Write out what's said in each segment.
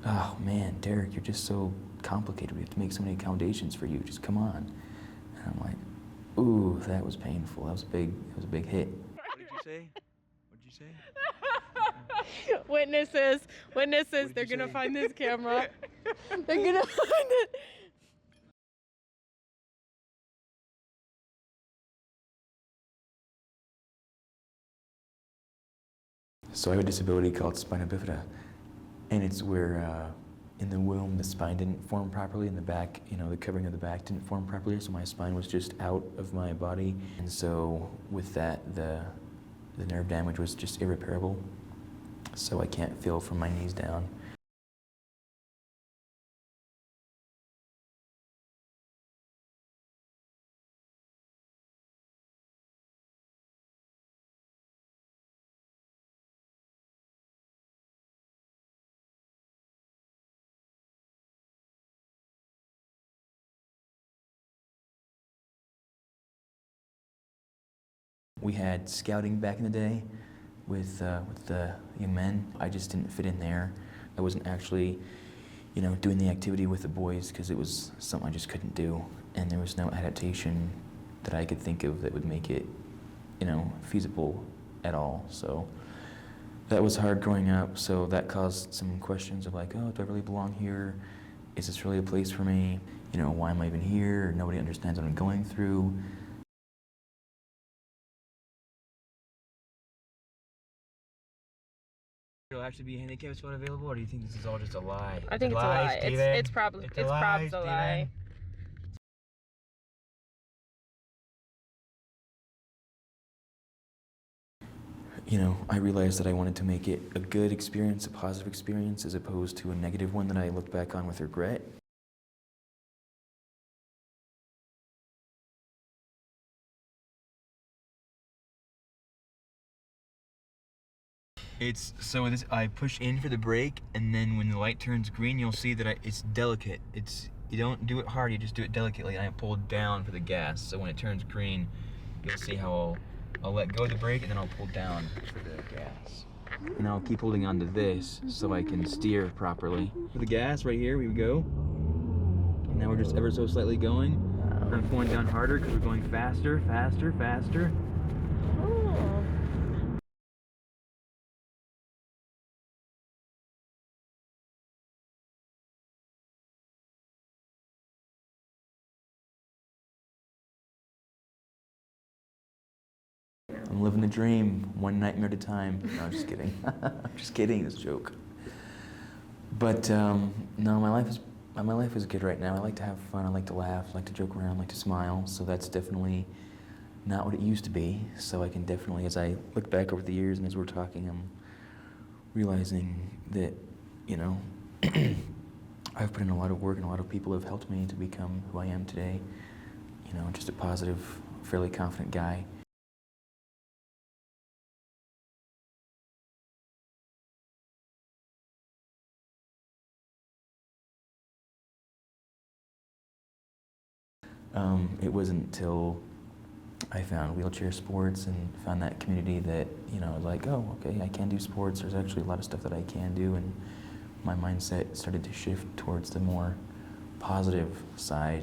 oh man, Derek, you're just so complicated. We have to make so many accommodations for you. Just come on. And I'm like, ooh, that was painful. That was a big hit. What did you say? What did you say? Witnesses, What they're did you gonna say? find this camera. They're gonna find it. So I have a disability called spina bifida, and it's where in the womb the spine didn't form properly, in the back, the covering of the back didn't form properly, so my spine was just out of my body. And so with that, the nerve damage was just irreparable, so I can't feel from my knees down. We had scouting back in the day with the young men. I just didn't fit in there. I wasn't actually, doing the activity with the boys because it was something I just couldn't do, and there was no adaptation that I could think of that would make it, feasible at all. So that was hard growing up. So that caused some questions of like, oh, do I really belong here? Is this really a place for me? Why am I even here? Nobody understands what I'm going through. There'll actually be a handicap spot available, or do you think this is all just a lie? I think it's a lie. It's probably a lie. I realized that I wanted to make it a good experience, a positive experience, as opposed to a negative one that I look back on with regret. I push in for the brake, and then when the light turns green, you'll see that it's delicate. You don't do it hard, you just do it delicately, and I pull down for the gas. So when it turns green, you'll see how I'll let go of the brake, and then I'll pull down for the gas. And I'll keep holding on to this so I can steer properly. For the gas, right here, we go. And now we're just ever so slightly going. I'm pulling down harder because we're going faster, faster, faster. Oh. I'm living the dream, one nightmare at a time. No, just kidding. I'm just kidding, it's a joke. But no, my life is good right now. I like to have fun, I like to laugh, I like to joke around, I like to smile. So that's definitely not what it used to be. So I can definitely, as I look back over the years and as we're talking, I'm realizing that, I've put in a lot of work and a lot of people have helped me to become who I am today. Just a positive, fairly confident guy. It wasn't until I found wheelchair sports and found that community that, I was like, oh, okay, I can do sports. There's actually a lot of stuff that I can do, and my mindset started to shift towards the more positive side.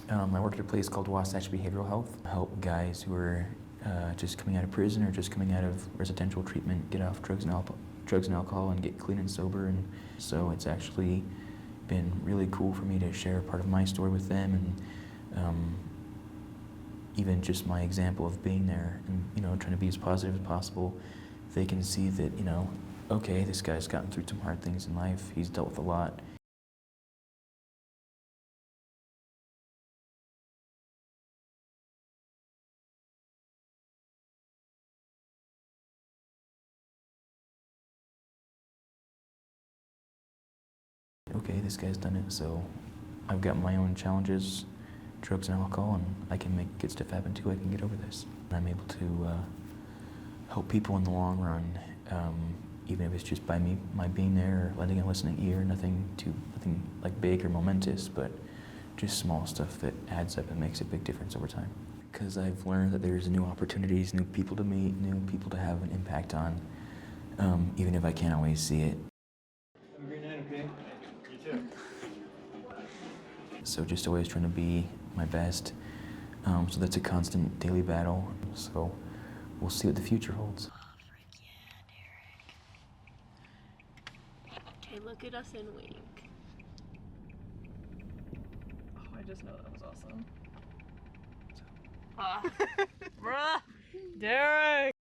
And I worked at a place called Wasatch Behavioral Health. I help guys who are just coming out of prison or just coming out of residential treatment get off drugs and alcohol and get clean and sober. And so it's actually been really cool for me to share part of my story with them, and even just my example of being there and trying to be as positive as possible. They can see that okay, this guy's gotten through some hard things in life. He's dealt with a lot. okay, this guy's done it, so I've got my own challenges, drugs and alcohol, and I can make good stuff happen too. I can get over this. And I'm able to help people in the long run, even if it's just by my being there, lending a listening ear. Nothing like big or momentous, but just small stuff that adds up and makes a big difference over time. Because I've learned that there's new opportunities, new people to meet, new people to have an impact on, even if I can't always see it. Have a great night, okay? You too. So just always trying to be my best. So that's a constant daily battle. So we'll see what the future holds. Oh, frick yeah, Derek. Okay, look at us and wink. Oh, I just know that was awesome. Bruh. Derek!